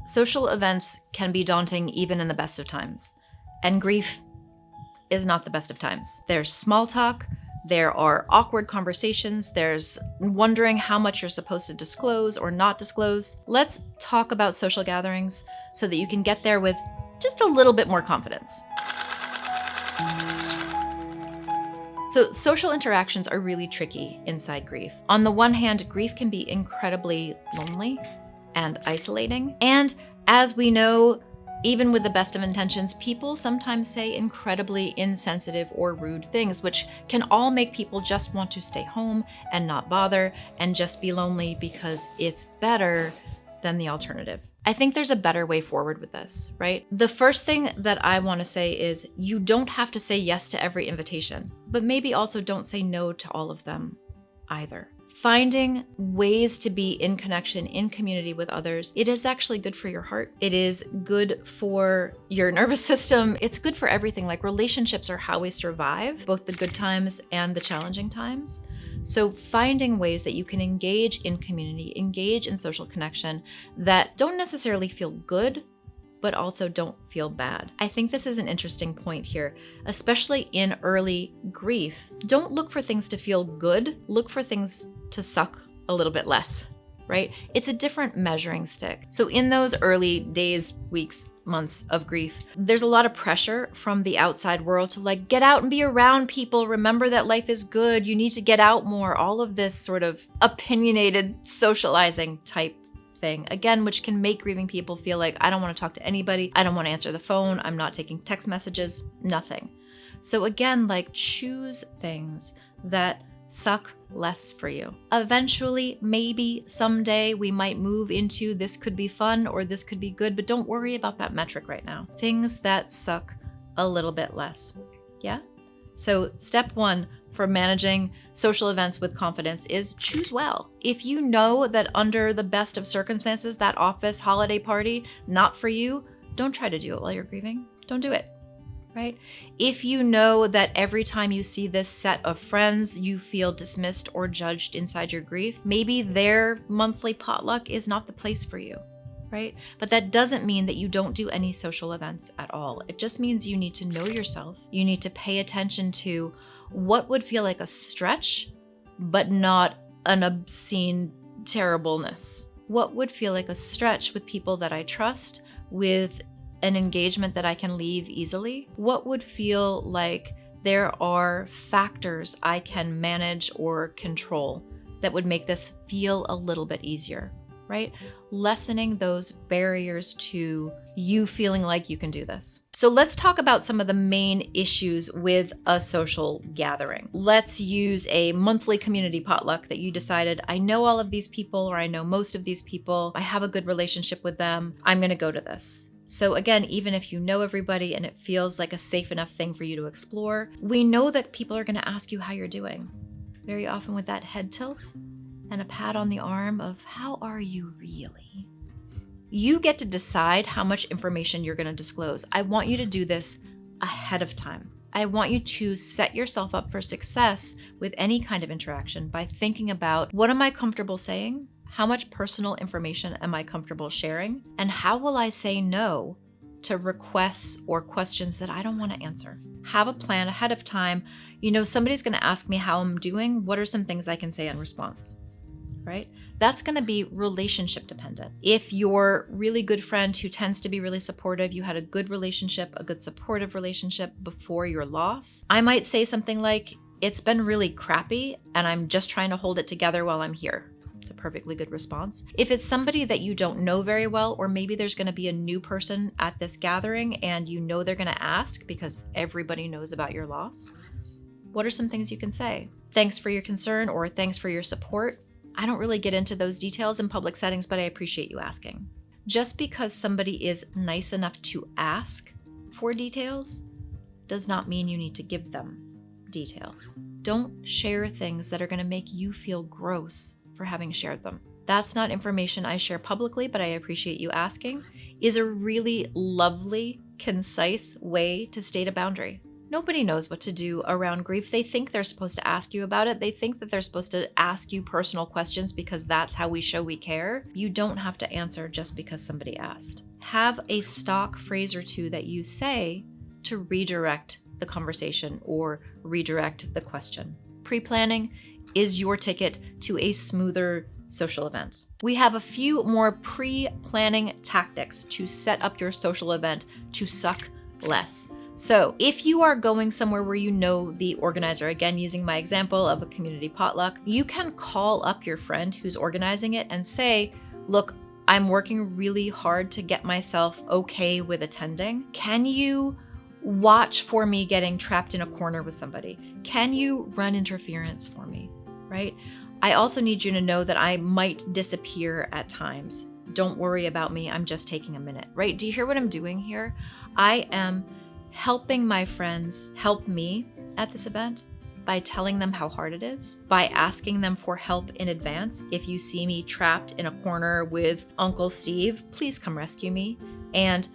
Social events can be daunting even in the best of times, and grief is not the best of times. There's small talk, there are awkward conversations, there's wondering how much you're supposed to disclose or not disclose. Let's talk about social gatherings so that you can get there with just a little bit more confidence. So social interactions are really tricky inside grief. On the one hand, grief can be incredibly lonely and isolating. And as we know, even with the best of intentions, people sometimes say incredibly insensitive or rude things, which can all make people just want to stay home and not bother and just be lonely because it's better than the alternative. I think there's a better way forward with this, right? The first thing that I want to say is you don't have to say yes to every invitation, but maybe also don't say no to all of them either. Finding ways to be in connection, in community with others, it is actually good for your heart. It is good for your nervous system. It's good for everything. Like, relationships are how we survive, both the good times and the challenging times. So finding ways that you can engage in community, engage in social connection that don't necessarily feel good, but also don't feel bad. I think this is an interesting point here, especially in early grief. Don't look for things to feel good, look for things to suck a little bit less, right? It's a different measuring stick. So in those early days, weeks, months of grief, there's a lot of pressure from the outside world to like, get out and be around people, remember that life is good, you need to get out more, all of this sort of opinionated socializing type thing, again, which can make grieving people feel like, I don't want to talk to anybody, I don't want to answer the phone, I'm not taking text messages, nothing. So again, like, choose things that suck less for you. Eventually, maybe someday we might move into this could be fun or this could be good, but don't worry about that metric right now. Things that suck a little bit less. Yeah? So step one for managing social events with confidence is choose well. If you know that under the best of circumstances, that office holiday party, not for you, don't try to do it while you're grieving. Don't do it, right? If you know that every time you see this set of friends, you feel dismissed or judged inside your grief, maybe their monthly potluck is not the place for you, right? But that doesn't mean that you don't do any social events at all. It just means you need to know yourself. You need to pay attention to what would feel like a stretch, but not an obscene terribleness. What would feel like a stretch with people that I trust, with an engagement that I can leave easily? What would feel like there are factors I can manage or control that would make this feel a little bit easier, right? Lessening those barriers to you feeling like you can do this. So let's talk about some of the main issues with a social gathering. Let's use a monthly community potluck that you decided, I know all of these people, or I know most of these people, I have a good relationship with them, I'm gonna go to this. So again, even if you know everybody and it feels like a safe enough thing for you to explore, we know that people are gonna ask you how you're doing. Very often with that head tilt and a pat on the arm of, how are you really? You get to decide how much information you're going to disclose. I want you to do this ahead of time. I want you to set yourself up for success with any kind of interaction by thinking about, what am I comfortable saying? How much personal information am I comfortable sharing? And how will I say no to requests or questions that I don't want to answer? Have a plan ahead of time. You know, somebody's going to ask me how I'm doing. What are some things I can say in response? Right? That's going to be relationship dependent. If your really good friend who tends to be really supportive, you had a good relationship, a good supportive relationship before your loss, I might say something like, it's been really crappy and I'm just trying to hold it together while I'm here. It's a perfectly good response. If it's somebody that you don't know very well, or maybe there's going to be a new person at this gathering and you know they're going to ask because everybody knows about your loss, what are some things you can say? Thanks for your concern, or thanks for your support. I don't really get into those details in public settings, but I appreciate you asking. Just because somebody is nice enough to ask for details does not mean you need to give them details. Don't share things that are going to make you feel gross for having shared them. That's not information I share publicly, but I appreciate you asking, is a really lovely, concise way to state a boundary. Nobody knows what to do around grief. They think they're supposed to ask you about it. They think that they're supposed to ask you personal questions because that's how we show we care. You don't have to answer just because somebody asked. Have a stock phrase or two that you say to redirect the conversation or redirect the question. Pre-planning is your ticket to a smoother social event. We have a few more pre-planning tactics to set up your social event to suck less. So if you are going somewhere where you know the organizer, again, using my example of a community potluck, you can call up your friend who's organizing it and say, look, I'm working really hard to get myself okay with attending. Can you watch for me getting trapped in a corner with somebody? Can you run interference for me, right? I also need you to know that I might disappear at times. Don't worry about me. I'm just taking a minute, right? Do you hear what I'm doing here? I am helping my friends help me at this event by telling them how hard it is, by asking them for help in advance. If you see me trapped in a corner with Uncle Steve, please come rescue me. And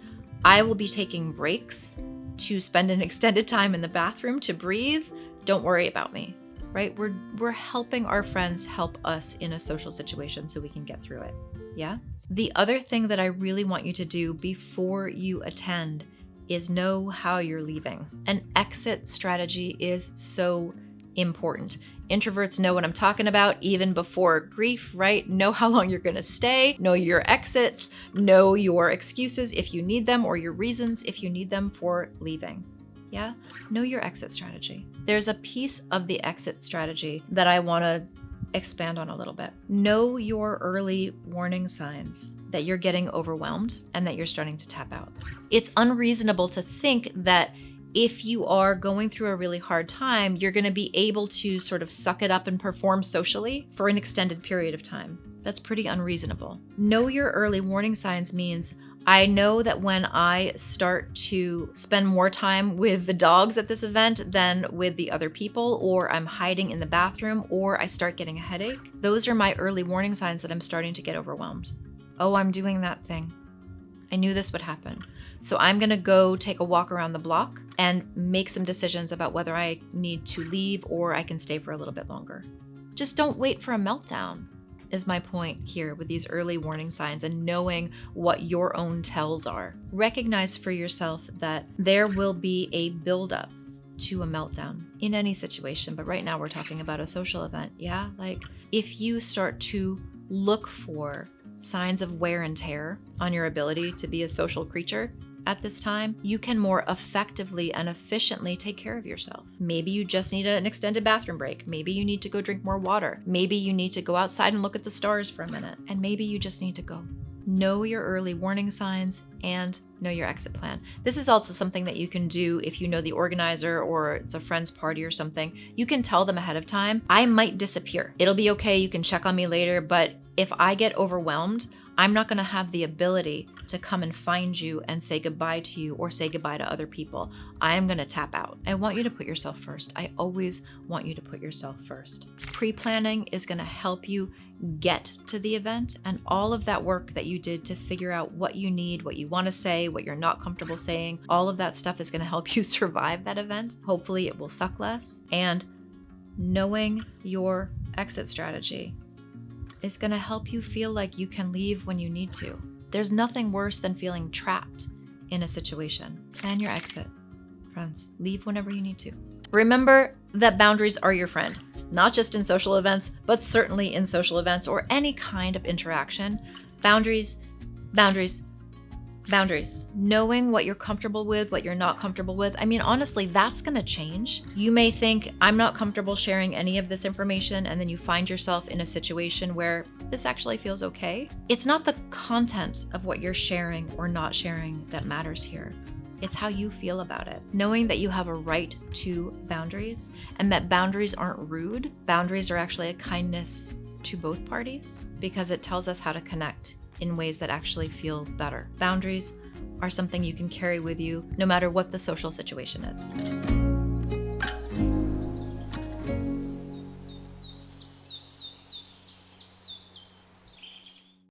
I will be taking breaks to spend an extended time in the bathroom to breathe. Don't worry about me, right? We're helping our friends help us in a social situation so we can get through it, yeah? The other thing that I really want you to do before you attend is know how you're leaving. An exit strategy is so important. Introverts know what I'm talking about even before grief, right? Know how long you're gonna stay, know your exits, know your excuses if you need them or your reasons if you need them for leaving. Yeah? Know your exit strategy. There's a piece of the exit strategy that I wanna expand on a little bit. Know your early warning signs that you're getting overwhelmed and that you're starting to tap out. It's unreasonable to think that if you are going through a really hard time, you're going to be able to sort of suck it up and perform socially for an extended period of time. That's pretty unreasonable. Know your early warning signs means I know that when I start to spend more time with the dogs at this event than with the other people, or I'm hiding in the bathroom, or I start getting a headache, those are my early warning signs that I'm starting to get overwhelmed. Oh, I'm doing that thing. I knew this would happen. So I'm gonna go take a walk around the block and make some decisions about whether I need to leave or I can stay for a little bit longer. Just don't wait for a meltdown, is my point here with these early warning signs and knowing what your own tells are. Recognize for yourself that there will be a buildup to a meltdown in any situation, but right now we're talking about a social event, yeah? Like if you start to look for signs of wear and tear on your ability to be a social creature at this time, you can more effectively and efficiently take care of yourself. Maybe you just need an extended bathroom break. Maybe you need to go drink more water. Maybe you need to go outside and look at the stars for a minute. And maybe you just need to go. Know your early warning signs and know your exit plan. This is also something that you can do if you know the organizer or it's a friend's party or something. You can tell them ahead of time, I might disappear. It'll be okay, you can check on me later, but if I get overwhelmed, I'm not gonna have the ability to come and find you and say goodbye to you or say goodbye to other people. I am gonna tap out. I want you to put yourself first. I always want you to put yourself first. Pre-planning is gonna help you get to the event, and all of that work that you did to figure out what you need, what you wanna say, what you're not comfortable saying, all of that stuff is gonna help you survive that event. Hopefully it will suck less. And knowing your exit strategy is going to help you feel like you can leave when you need to. There's nothing worse than feeling trapped in a situation. Plan your exit, friends. Leave whenever you need to. Remember that boundaries are your friend, not just in social events, but certainly in social events or any kind of interaction. Boundaries, boundaries, boundaries. Knowing what you're comfortable with, what you're not comfortable with. I mean, honestly, that's gonna change. You may think, I'm not comfortable sharing any of this information, and then you find yourself in a situation where this actually feels okay. It's not the content of what you're sharing or not sharing that matters here. It's how you feel about it. Knowing that you have a right to boundaries and that boundaries aren't rude. Boundaries are actually a kindness to both parties because it tells us how to connect in ways that actually feel better. Boundaries are something you can carry with you no matter what the social situation is.